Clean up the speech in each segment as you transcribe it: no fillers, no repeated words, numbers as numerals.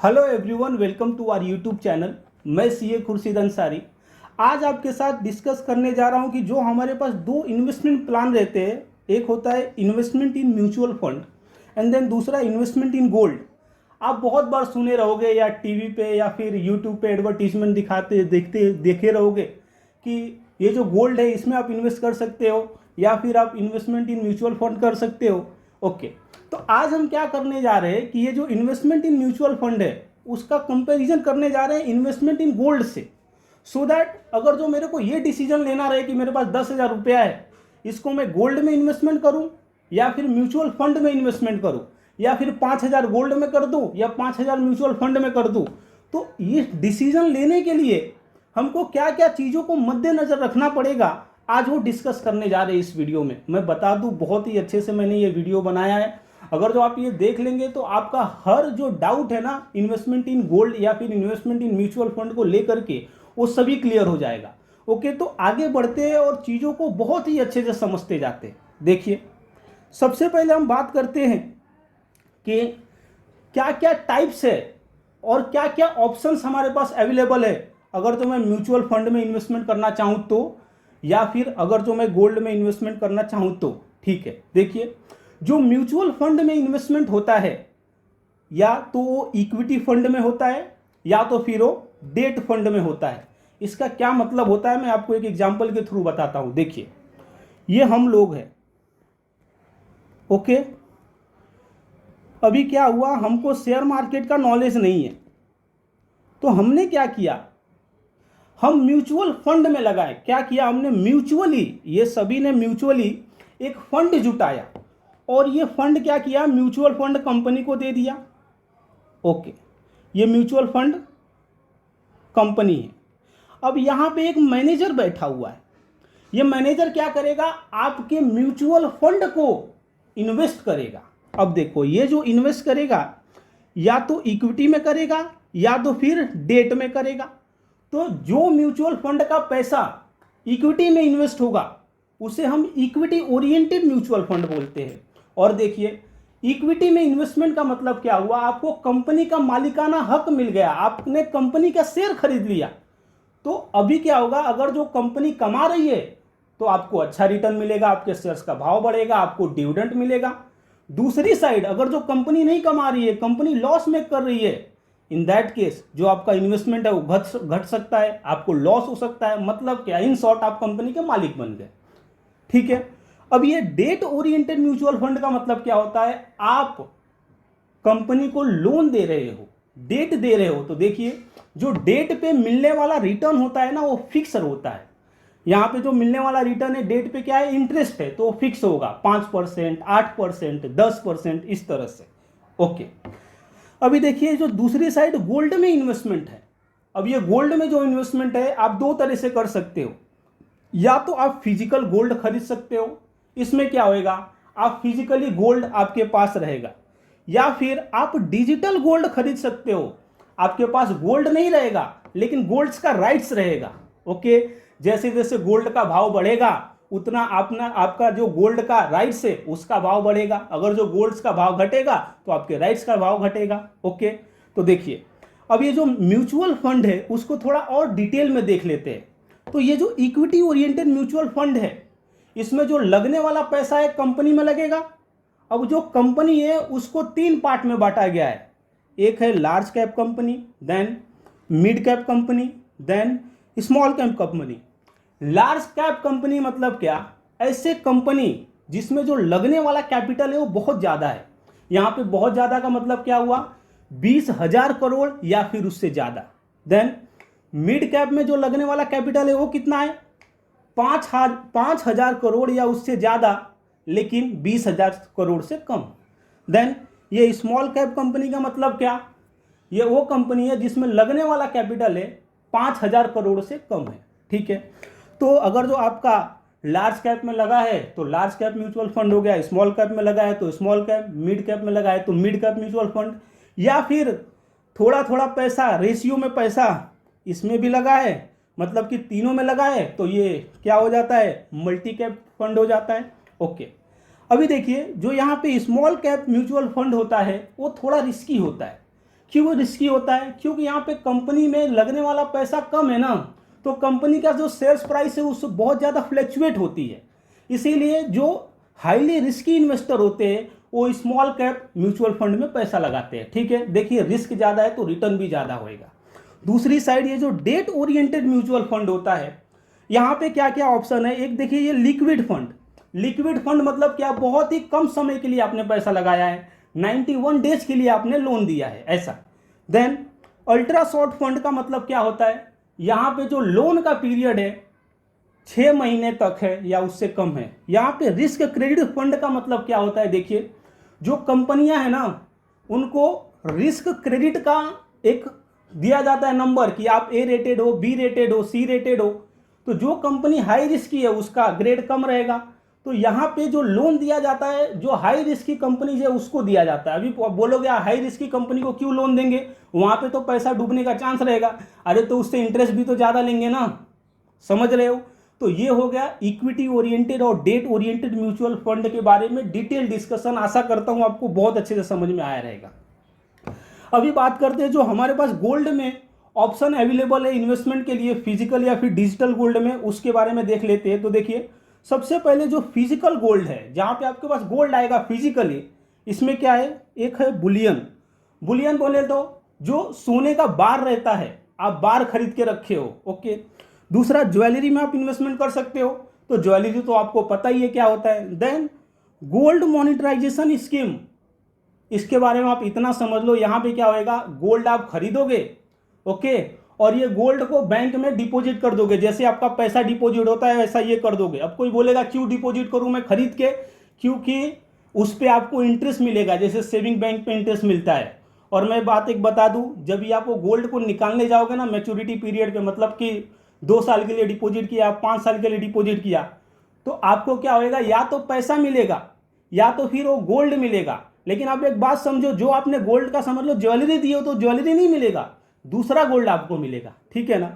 Hello everyone, welcome to our YouTube channel. मैं CA Khurshid Ansari. आज आपके साथ डिस्कस करने जा रहा हूं कि जो हमारे पास दो इन्वेस्टमेंट प्लान रहते हैं, एक होता है investment in mutual fund and then दूसरा इन्वेस्टमेंट इन गोल्ड। आप बहुत बार सुने रहोगे या टीवी पे या फिर यूट्यूब पे एडवर्टीजमेंट देखे रहोगे कि ये जो गोल्ड है इसमें आप इन्वेस्ट कर सकते हो या फिर आप इन्वेस्टमेंट इन म्यूचुअल फंड कर सकते हो। ओके, तो आज हम क्या करने जा रहे हैं कि ये जो इन्वेस्टमेंट इन म्यूचुअल फंड है उसका कंपैरिजन करने जा रहे हैं इन्वेस्टमेंट इन गोल्ड से। सो दैट अगर जो मेरे को ये डिसीजन लेना रहे कि मेरे पास 10,000 रुपया है, इसको मैं गोल्ड में इन्वेस्टमेंट करूं या फिर म्यूचुअल फंड में इन्वेस्टमेंट करूं या फिर 5,000 गोल्ड में कर दूं या 5,000 म्यूचुअल फंड में कर दूं, तो ये डिसीजन लेने के लिए हमको क्या क्या चीज़ों को मद्देनजर रखना पड़ेगा, आज वो डिस्कस करने जा रहे हैं इस वीडियो में। मैं बता दूं, बहुत ही अच्छे से मैंने ये वीडियो बनाया है। अगर जो आप ये देख लेंगे तो आपका हर जो डाउट है ना इन्वेस्टमेंट इन गोल्ड या फिर इन्वेस्टमेंट इन म्यूचुअल फंड को लेकर के, वो सभी क्लियर हो जाएगा। ओके, तो आगे बढ़ते हैं और चीज़ों को बहुत ही अच्छे से समझते जाते हैं। देखिए, सबसे पहले हम बात करते हैं कि क्या क्या टाइप्स है और क्या क्या ऑप्शंस हमारे पास अवेलेबल है अगर तो मैं म्यूचुअल फंड में इन्वेस्टमेंट करना चाहूँ तो, या फिर अगर जो मैं गोल्ड में इन्वेस्टमेंट करना चाहूँ तो। ठीक है, देखिए, जो म्यूचुअल फंड में इन्वेस्टमेंट होता है या तो वो इक्विटी फंड में होता है या तो फिर वो डेट फंड में होता है। इसका क्या मतलब होता है मैं आपको एक एग्जांपल के थ्रू बताता हूं। देखिए, ये हम लोग हैं। ओके, अभी क्या हुआ, हमको शेयर मार्केट का नॉलेज नहीं है, तो हमने क्या किया, हम म्यूचुअल फंड में लगाए। क्या किया हमने, म्यूचुअली, ये सभी ने म्यूचुअली एक फंड जुटाया और ये फंड क्या किया, म्यूचुअल फंड कंपनी को दे दिया। ओके, ये म्यूचुअल फंड कंपनी है। अब यहाँ पे एक मैनेजर बैठा हुआ है। ये मैनेजर क्या करेगा, आपके म्यूचुअल फंड को इन्वेस्ट करेगा। अब देखो, ये जो इन्वेस्ट करेगा या तो इक्विटी में करेगा या तो फिर डेट में करेगा। तो जो म्यूचुअल फंड का पैसा इक्विटी में इन्वेस्ट होगा उसे हम इक्विटी ओरिएंटेड म्यूचुअल फंड बोलते हैं। और देखिए, इक्विटी में इन्वेस्टमेंट का मतलब क्या हुआ, आपको कंपनी का मालिकाना हक मिल गया, आपने कंपनी का शेयर खरीद लिया। तो अभी क्या होगा, अगर जो कंपनी कमा रही है तो आपको अच्छा रिटर्न मिलेगा, आपके शेयर्स का भाव बढ़ेगा, आपको डिविडेंड मिलेगा। दूसरी साइड अगर जो कंपनी नहीं कमा रही है, कंपनी लॉस मेक कर रही है, इन दैट केस जो आपका इन्वेस्टमेंट है वो घट सकता है, आपको लॉस हो सकता है। मतलब क्या, इन शॉर्ट आप कंपनी के मालिक बन गए। ठीक है, अब ये डेट ओरिएंटेड म्यूचुअल फंड का मतलब क्या होता है, आप कंपनी को लोन दे रहे हो, डेट दे रहे हो। तो देखिए, जो डेट पे मिलने वाला रिटर्न होता है ना वो फिक्स होता है। यहाँ पे जो मिलने वाला रिटर्न है डेट पे क्या है, इंटरेस्ट है, तो फिक्स होगा 5%, 8%, 10%, इस तरह से। ओके, अभी देखिए, जो दूसरी साइड गोल्ड में इन्वेस्टमेंट है। अब ये गोल्ड में जो इन्वेस्टमेंट है आप दो तरह से कर सकते हो। या तो आप फिजिकल गोल्ड खरीद सकते हो, इसमें क्या होएगा, आप फिजिकली गोल्ड आपके पास रहेगा। या फिर आप डिजिटल गोल्ड खरीद सकते हो, आपके पास गोल्ड नहीं रहेगा लेकिन गोल्ड्स का राइट्स रहेगा। ओके, जैसे जैसे गोल्ड का भाव बढ़ेगा उतना आपका जो गोल्ड का राइट्स है उसका भाव बढ़ेगा। अगर जो गोल्ड्स का भाव घटेगा तो आपके राइट्स का भाव घटेगा। ओके, तो देखिए, अब ये जो म्यूचुअल फंड है उसको थोड़ा और डिटेल में देख लेते हैं। तो ये जो इक्विटी ओरिएंटेड म्यूचुअल फंड है, इसमें जो लगने वाला पैसा है कंपनी में लगेगा। अब जो कंपनी है उसको तीन पार्ट में बांटा गया है। एक है large cap company, then mid cap company, then small cap company. Large cap company मतलब क्या, ऐसे कंपनी जिसमें जो लगने वाला कैपिटल है वो बहुत ज़्यादा है। यहाँ पे बहुत ज़्यादा का मतलब क्या हुआ, 20,000 करोड़ या फिर उससे ज़्यादा। देन मिड कैप में जो लगने वाला कैपिटल है वो कितना है, 5,000 करोड़ या उससे ज़्यादा लेकिन 20,000 करोड़ से कम। देन ये स्मॉल कैप कंपनी का मतलब क्या, ये वो कंपनी है जिसमें लगने वाला कैपिटल है 5,000 करोड़ से कम है। ठीक है, तो अगर जो आपका लार्ज कैप में लगा है तो लार्ज कैप म्यूचुअल फंड हो गया, स्मॉल कैप में लगा है तो स्मॉल कैप, मिड कैप में लगा है तो मिड कैप म्यूचुअल फंड, या फिर थोड़ा थोड़ा पैसा रेशियो में पैसा इसमें भी लगा है, मतलब कि तीनों में लगा है, तो ये क्या हो जाता है, मल्टी कैप फंड हो जाता है। ओके, अभी देखिए, जो यहाँ पे स्मॉल कैप म्यूचुअल फंड होता है वो थोड़ा रिस्की होता है। क्यों रिस्की होता है? क्योंकि यहाँ पे कंपनी में लगने वाला पैसा कम है ना, तो कंपनी का जो शेयर्स प्राइस है उस बहुत ज़्यादा फ्लैक्चुएट होती है। इसीलिए जो हाईली रिस्की इन्वेस्टर होते हैं वो स्मॉल कैप म्यूचुअल फंड में पैसा लगाते हैं। ठीक है, देखिए रिस्क ज़्यादा है तो रिटर्न भी ज़्यादा होएगा। दूसरी साइड ये जो डेट ओरिएंटेड म्यूचुअल फंड होता है, यहाँ पे क्या क्या ऑप्शन है? एक देखिए ये लिक्विड फंड। लिक्विड फंड मतलब क्या? बहुत ही कम समय के लिए आपने पैसा लगाया है, 91 डेज के लिए आपने लोन दिया है, ऐसा। देन अल्ट्रा शॉर्ट फंड का मतलब क्या होता है? यहाँ पे जो लोन का पीरियड है 6 महीने तक है या उससे कम है। यहाँ पे रिस्क क्रेडिट फंड का मतलब क्या होता है? देखिए जो कंपनियां हैं ना उनको रिस्क क्रेडिट का एक दिया जाता है नंबर कि आप ए रेटेड हो, बी रेटेड हो, सी रेटेड हो। तो जो कंपनी हाई रिस्क की है उसका ग्रेड कम रहेगा। तो यहाँ पे जो लोन दिया जाता है जो हाई रिस्क की कंपनी है उसको दिया जाता है। अभी बोलोगे हाई रिस्क की कंपनी को क्यों लोन देंगे, वहां पे तो पैसा डूबने का चांस रहेगा। अरे तो उससे इंटरेस्ट भी तो ज़्यादा लेंगे ना, समझ रहे हो? तो ये हो गया इक्विटी ओरिएंटेड और डेट ओरिएंटेड म्यूचुअल फंड के बारे में डिटेल डिस्कशन। आशा करता हूं आपको बहुत अच्छे से समझ में आया रहेगा। अभी बात करते हैं जो हमारे पास गोल्ड में ऑप्शन अवेलेबल है इन्वेस्टमेंट के लिए, फिजिकल या फिर डिजिटल गोल्ड में, उसके बारे में देख लेते हैं। तो देखिए सबसे पहले जो फिजिकल गोल्ड है, जहां पे आपके पास गोल्ड आएगा फिजिकली, इसमें क्या है? एक है बुलियन। बुलियन बोले तो जो सोने का बार रहता है, आप बार खरीद के रखे हो, ओके। दूसरा ज्वेलरी में आप इन्वेस्टमेंट कर सकते हो, तो ज्वेलरी तो आपको पता ही है क्या होता है। देन गोल्ड मॉनिटराइजेशन स्कीम, इसके बारे में आप इतना समझ लो, यहाँ पे क्या होएगा? गोल्ड आप खरीदोगे, ओके, और ये गोल्ड को बैंक में डिपॉजिट कर दोगे। जैसे आपका पैसा डिपॉजिट होता है वैसा ये कर दोगे। अब कोई बोलेगा क्यों डिपॉजिट करूं मैं खरीद के? क्योंकि उस पर आपको इंटरेस्ट मिलेगा, जैसे सेविंग बैंक पे इंटरेस्ट मिलता है। और मैं बात एक बता दूं, जब भी आप वो गोल्ड को निकालने जाओगे ना मैच्योरिटी पीरियड पे, मतलब कि 2 साल के लिए डिपॉजिट किया, 5 साल के लिए डिपॉजिट किया, तो आपको क्या होएगा? या तो पैसा मिलेगा या तो फिर वो गोल्ड मिलेगा। लेकिन आप एक बात समझो, जो आपने गोल्ड का समझ लो ज्वेलरी दी हो तो ज्वेलरी नहीं मिलेगा, दूसरा गोल्ड आपको मिलेगा, ठीक है ना।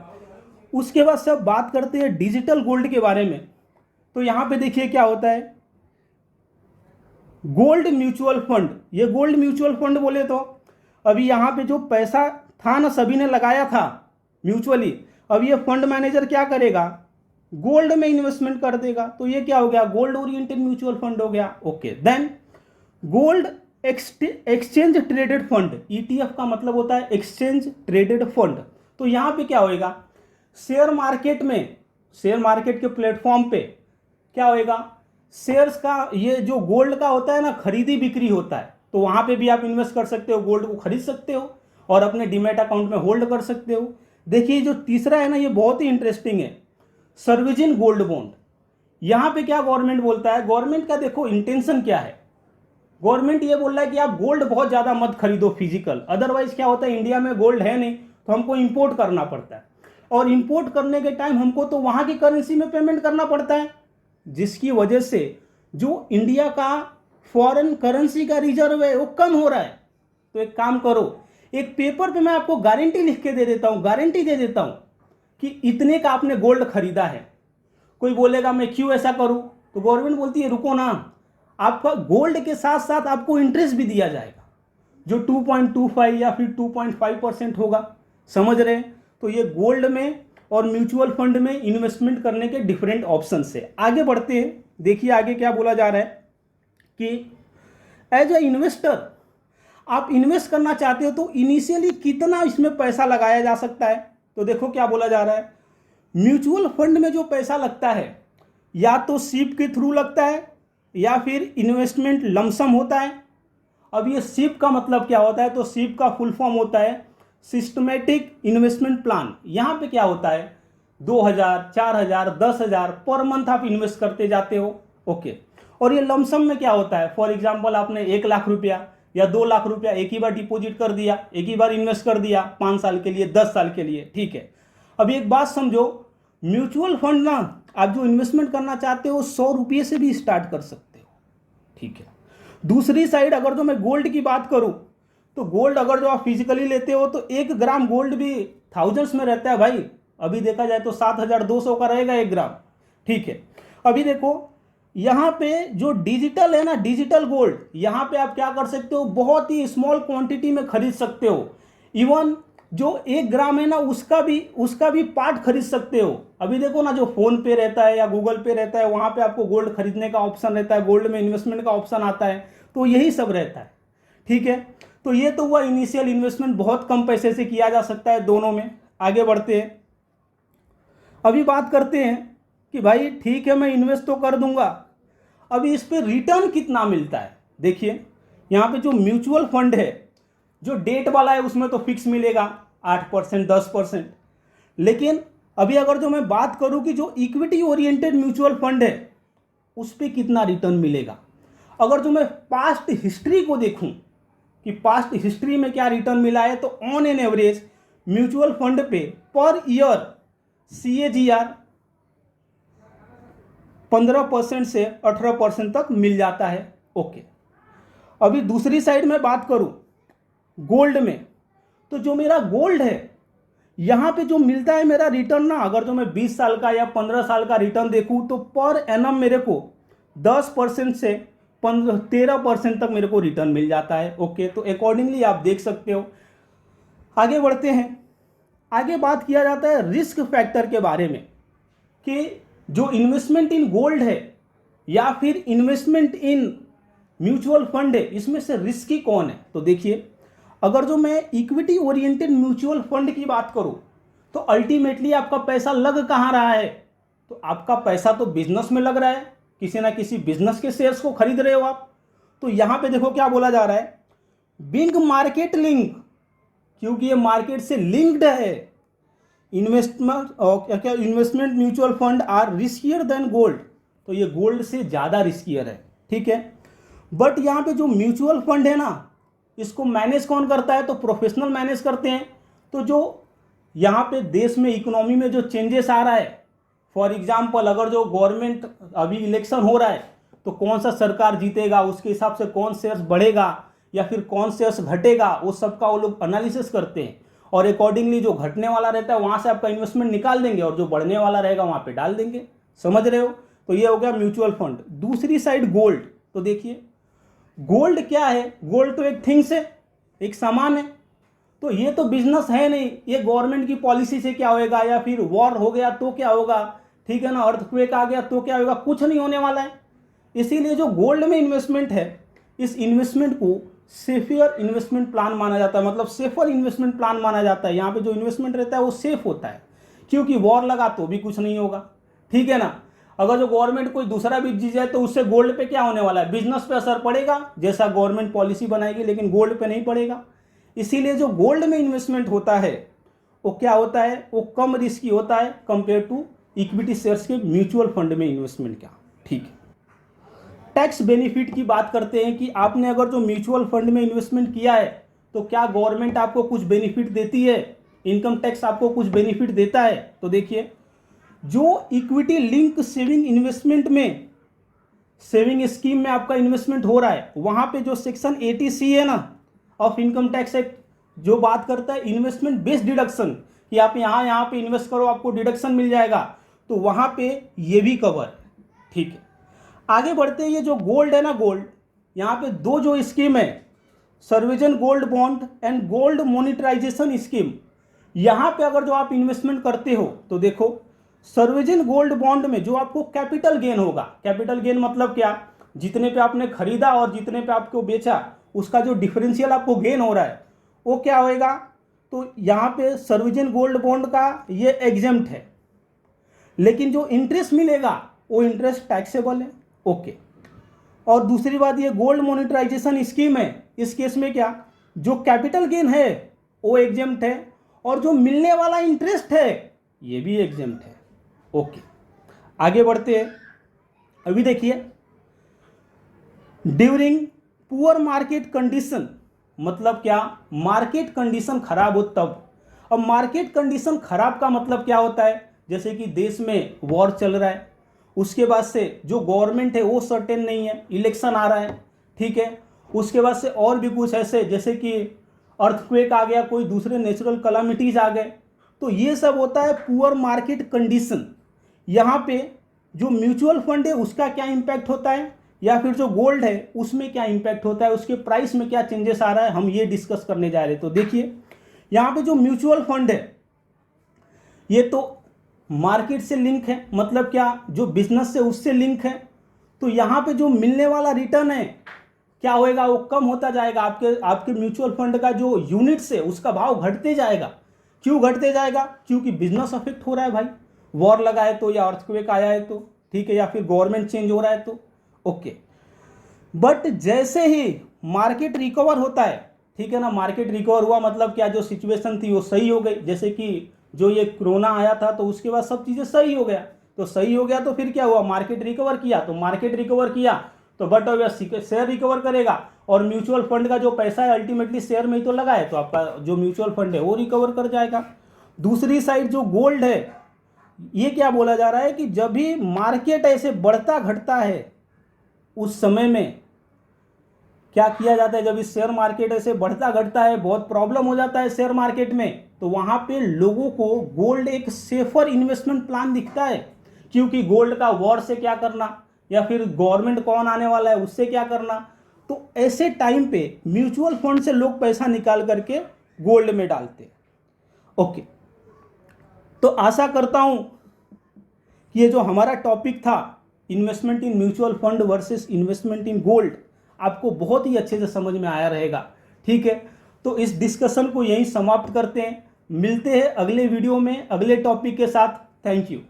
उसके बाद सब बात करते हैं डिजिटल गोल्ड के बारे में। तो यहां पे देखिए क्या होता है, गोल्ड म्यूचुअल फंड। ये गोल्ड म्यूचुअल फंड बोले तो अभी यहां पे जो पैसा था ना सभी ने लगाया था म्यूचुअली, अब ये फंड मैनेजर क्या करेगा? गोल्ड में इन्वेस्टमेंट कर देगा। तो ये क्या हो गया? गोल्ड ओरिएंटेड म्यूचुअल फंड हो गया, okay. Then gold exchange traded fund, ETF का मतलब होता है एक्सचेंज ट्रेडेड फंड। तो यहां पे क्या होएगा? शेयर मार्केट में, शेयर मार्केट के प्लेटफॉर्म पे क्या होएगा? शेयर्स का ये जो गोल्ड का होता है ना खरीदी बिक्री होता है, तो वहां पे भी आप इन्वेस्ट कर सकते हो, गोल्ड को खरीद सकते हो और अपने डीमैट अकाउंट में होल्ड कर सकते हो। देखिए जो तीसरा है ना ये बहुत ही इंटरेस्टिंग है, सर्विजिन गोल्ड बॉन्ड। यहां पे क्या गवर्नमेंट बोलता है? गवर्नमेंट का देखो इंटेंशन क्या है। गवर्नमेंट ये बोल रहा है कि आप गोल्ड बहुत ज्यादा मत खरीदो फिजिकल, अदरवाइज क्या होता है इंडिया में गोल्ड है नहीं तो हमको इंपोर्ट करना पड़ता है, और इंपोर्ट करने के टाइम हमको तो वहां की करेंसी में पेमेंट करना पड़ता है, जिसकी वजह से जो इंडिया का फॉरेन करेंसी का रिजर्व है वो कम हो रहा है। तो एक काम करो, एक पेपर पे मैं आपको गारंटी लिख के दे देता हूं, गारंटी दे देता हूं कि इतने का आपने गोल्ड खरीदा है। कोई बोलेगा मैं क्यों ऐसा करूं? तो गवर्नमेंट बोलती है रुको ना, आपका गोल्ड के साथ साथ आपको इंटरेस्ट भी दिया जाएगा जो 2.25 या फिर 2.5% होगा, समझ रहे हैं? तो ये गोल्ड में और म्यूचुअल फंड में इन्वेस्टमेंट करने के डिफरेंट ऑप्शन है। आगे बढ़ते हैं, देखिए आगे क्या बोला जा रहा है कि एज ए इन्वेस्टर आप इन्वेस्ट करना चाहते हो तो इनिशियली कितना इसमें पैसा लगाया जा सकता है। तो देखो क्या बोला जा रहा है, म्यूचुअल फंड में जो पैसा लगता है या तो सिप के थ्रू लगता है या फिर इन्वेस्टमेंट लमसम होता है। अब ये सिप का मतलब क्या होता है? तो सिप का फुल फॉर्म होता है सिस्टमेटिक इन्वेस्टमेंट प्लान। यहाँ पे क्या होता है 2000, 4000, 10,000 पर मंथ आप इन्वेस्ट करते जाते हो, ओके। और ये लमसम में क्या होता है? फॉर एग्जाम्पल आपने 1 लाख रुपया या 2 लाख रुपया एक ही बार डिपॉजिट कर दिया, एक ही बार इन्वेस्ट कर दिया 5 साल के लिए, 10 साल के लिए, ठीक है। अब एक बात समझो, म्यूचुअल फंड ना आप जो इन्वेस्टमेंट करना चाहते हो 100 रुपये से भी स्टार्ट कर सकते हो, ठीक है। दूसरी साइड अगर जो मैं गोल्ड की बात करूं तो गोल्ड अगर जो आप फिजिकली लेते हो तो 1 ग्राम गोल्ड भी थाउजेंड्स में रहता है भाई। अभी देखा जाए तो 7,200 का रहेगा 1 ग्राम, ठीक है। अभी देखो यहाँ पे जो डिजिटल है ना, डिजिटल गोल्ड, यहाँ पे आप क्या कर सकते हो, बहुत ही स्मॉल क्वांटिटी में खरीद सकते हो। इवन जो 1 ग्राम है ना, उसका भी पार्ट खरीद सकते हो। अभी देखो ना, जो फोन पे रहता है या गूगल पे रहता है, वहां पे आपको गोल्ड खरीदने का ऑप्शन रहता है, गोल्ड में इन्वेस्टमेंट का ऑप्शन आता है, तो यही सब रहता है। ठीक है, तो ये तो हुआ इनिशियल इन्वेस्टमेंट, बहुत कम पैसे से किया जा सकता है दोनों में। आगे बढ़ते हैं, अभी बात करते हैं कि भाई ठीक है मैं इन्वेस्ट तो कर दूंगा, अभी इस पे रिटर्न कितना मिलता है। देखिए यहाँ पे जो म्यूचुअल फंड है, जो डेट वाला है उसमें तो फिक्स मिलेगा 8%, 10%। लेकिन अभी अगर जो मैं बात करूं कि जो इक्विटी ओरिएंटेड म्यूचुअल फंड है उस पर कितना रिटर्न मिलेगा, अगर जो मैं पास्ट हिस्ट्री को देखूं कि पास्ट हिस्ट्री में क्या रिटर्न मिला है, तो on an average mutual fund पे पर ईयर CAGR 15% से 18% तक मिल जाता है। ओके, अभी दूसरी साइड में बात करूं गोल्ड में, तो जो मेरा गोल्ड है यहां पे जो मिलता है मेरा रिटर्न ना, अगर जो मैं 20 साल का या 15 साल का रिटर्न देखूं तो पर एनम मेरे को 10% से 13% तक मेरे को रिटर्न मिल जाता है। ओके, तो अकॉर्डिंगली आप देख सकते हो। आगे बढ़ते हैं, आगे बात किया जाता है रिस्क फैक्टर के बारे में कि जो इन्वेस्टमेंट इन गोल्ड है या फिर इन्वेस्टमेंट इन म्यूचुअल फंड है, इसमें से रिस्की कौन है। तो देखिए, अगर जो मैं इक्विटी ओरिएंटेड म्यूचुअल फंड की बात करूं तो अल्टीमेटली आपका पैसा लग कहां रहा है, तो आपका पैसा तो बिजनेस में लग रहा है, किसी ना किसी बिजनेस के शेयर्स को खरीद रहे हो आप। तो यहां पे देखो क्या बोला जा रहा है, बिंग मार्केट लिंक, क्योंकि ये मार्केट से लिंक्ड है। Investment mutual fund are riskier than gold, तो ये गोल्ड से ज़्यादा रिस्कियर है। ठीक है, बट यहाँ पे जो म्यूचुअल फंड है ना, इसको मैनेज कौन करता है, तो प्रोफेशनल मैनेज करते हैं। तो जो यहाँ पे देश में इकोनॉमी में जो चेंजेस आ रहा है, फॉर एग्जाम्पल अगर जो गवर्नमेंट अभी इलेक्शन हो रहा है तो कौन सा सरकार जीतेगा, उसके हिसाब से कौन शेयर्स बढ़ेगा या फिर कौन शेयर्स घटेगा, वो सबका वो लोग एनालिसिस करते हैं और अकॉर्डिंगली जो घटने वाला रहता है वहाँ से आपका इन्वेस्टमेंट निकाल देंगे और जो बढ़ने वाला रहेगा वहाँ पे डाल देंगे। समझ रहे हो, तो ये हो गया म्यूचुअल फंड। दूसरी साइड गोल्ड, तो देखिए गोल्ड क्या है, गोल्ड तो एक थिंग्स है, एक सामान है, तो ये तो बिजनेस है नहीं, ये गवर्नमेंट की पॉलिसी से क्या होएगा, या फिर वॉर हो गया तो क्या होगा, ठीक है ना, अर्थक्वेक आ गया तो क्या होगा, कुछ नहीं होने वाला है। इसीलिए जो गोल्ड में इन्वेस्टमेंट है, इस इन्वेस्टमेंट को सेफियर इन्वेस्टमेंट प्लान माना जाता है, मतलब सेफर इन्वेस्टमेंट प्लान माना जाता है। यहाँ पे जो इन्वेस्टमेंट रहता है वो सेफ होता है, क्योंकि वॉर लगा तो भी कुछ नहीं होगा, ठीक है ना। अगर जो गवर्नमेंट कोई दूसरा भी जीत जाए तो उससे गोल्ड पे क्या होने वाला है, बिजनेस पे असर पड़ेगा जैसा गवर्नमेंट पॉलिसी बनाएगी, लेकिन गोल्ड पे नहीं पड़ेगा। इसीलिए जो गोल्ड में इन्वेस्टमेंट होता है वो क्या होता है, वो कम रिस्की होता है कंपेयर टू इक्विटी शेयर्स के म्यूचुअल फंड में इन्वेस्टमेंट का। ठीक है, टैक्स बेनिफिट की बात करते हैं कि आपने अगर जो म्यूचुअल फंड में इन्वेस्टमेंट किया है तो क्या गवर्नमेंट आपको कुछ बेनिफिट देती है, इनकम टैक्स आपको कुछ बेनिफिट देता है। तो देखिए, जो इक्विटी लिंक सेविंग इन्वेस्टमेंट में, सेविंग स्कीम में आपका इन्वेस्टमेंट हो रहा है, वहां पे जो सेक्शन 80C है ना ऑफ इनकम टैक्स एक्ट, जो बात करता है इन्वेस्टमेंट बेस्ड डिडक्शन, कि आप यहाँ पे इन्वेस्ट करो आपको डिडक्शन मिल जाएगा, तो वहां पे ये भी कवर है। ठीक है, आगे बढ़ते हैं, ये जो गोल्ड है ना, गोल्ड यहाँ पे दो जो स्कीम है, sovereign gold bond and gold monetisation scheme, यहाँ पे अगर जो आप इन्वेस्टमेंट करते हो तो देखो सर्विजन गोल्ड बॉन्ड में जो आपको कैपिटल गेन होगा, कैपिटल गेन मतलब क्या, जितने पे आपने खरीदा और जितने पे आपको बेचा उसका जो डिफरेंशियल आपको गेन हो रहा है वो क्या होएगा, तो यहाँ पे सर्विजन गोल्ड बॉन्ड का ये एग्जेम्प्ट है, लेकिन जो इंटरेस्ट मिलेगा वो इंटरेस्ट टैक्सेबल है। ओके, और दूसरी बात ये गोल्ड मोनेटाइजेशन स्कीम है, इस केस में क्या, जो कैपिटल गेन है वो एग्जेम्प्ट है और जो मिलने वाला इंटरेस्ट है ये भी एग्जेम्प्ट है। ओके, आगे बढ़ते हैं। अभी देखिए, ड्यूरिंग पुअर मार्केट कंडीशन मतलब क्या, मार्केट कंडीशन खराब हो तब। अब मार्केट कंडीशन खराब का मतलब क्या होता है, जैसे कि देश में वॉर चल रहा है, उसके बाद से जो गवर्नमेंट है वो सर्टेन नहीं है, इलेक्शन आ रहा है, ठीक है, उसके बाद से और भी कुछ ऐसे जैसे कि अर्थक्वेक आ गया, कोई दूसरे नेचुरल कलामिटीज आ गए, तो ये सब होता है पुअर मार्केट कंडीशन। यहाँ पे जो म्यूचुअल फंड है उसका क्या इम्पैक्ट होता है, या फिर जो गोल्ड है उसमें क्या इम्पैक्ट होता है, उसके प्राइस में क्या चेंजेस आ रहा है, हम ये डिस्कस करने जा रहे हैं। तो देखिए, यहाँ पे जो म्यूचुअल फंड है ये तो मार्केट से लिंक है, मतलब क्या, जो बिजनेस से उससे लिंक है। तो यहाँ पे जो मिलने वाला रिटर्न है क्या होएगा, वो कम होता जाएगा। आपके म्यूचुअल फंड का जो यूनिट्स है उसका भाव घटते जाएगा। क्यों घटते जाएगा? क्योंकि बिजनेस अफेक्ट हो रहा है भाई, वॉर लगा है तो, या अर्थक्वेक आया है तो, ठीक है, या फिर गवर्नमेंट चेंज हो रहा है तो, ओके। बट जैसे ही मार्केट रिकवर होता है, ठीक है ना, मार्केट रिकवर हुआ मतलब क्या, जो सिचुएशन थी वो सही हो गई। जैसे कि जो ये कोरोना आया था तो उसके बाद सब चीज़ें सही हो गया, तो सही हो गया तो फिर क्या हुआ, मार्केट रिकवर किया। तो मार्केट रिकवर किया तो बट शेयर रिकवर करेगा, और म्यूचुअल फंड का जो पैसा है अल्टीमेटली शेयर में ही तो लगा है, तो आपका जो म्यूचुअल फंड है वो रिकवर कर जाएगा। दूसरी साइड जो गोल्ड है, ये क्या बोला जा रहा है कि जब भी मार्केट ऐसे बढ़ता घटता है उस समय में क्या किया जाता है, जब इस शेयर मार्केट ऐसे बढ़ता घटता है, बहुत प्रॉब्लम हो जाता है शेयर मार्केट में, तो वहां पे लोगों को गोल्ड एक सेफर इन्वेस्टमेंट प्लान दिखता है। क्योंकि गोल्ड का वॉर से क्या करना, या फिर गवर्नमेंट कौन आने वाला है उससे क्या करना, तो ऐसे टाइम पे म्यूचुअल फंड से लोग पैसा निकाल करके गोल्ड में डालते। ओके, तो आशा करता हूं कि ये जो हमारा टॉपिक था investment in mutual fund versus investment in gold, आपको बहुत ही अच्छे से समझ में आया रहेगा। ठीक है, तो इस डिस्कशन को यहीं समाप्त करते हैं, मिलते हैं अगले वीडियो में अगले टॉपिक के साथ। Thank you.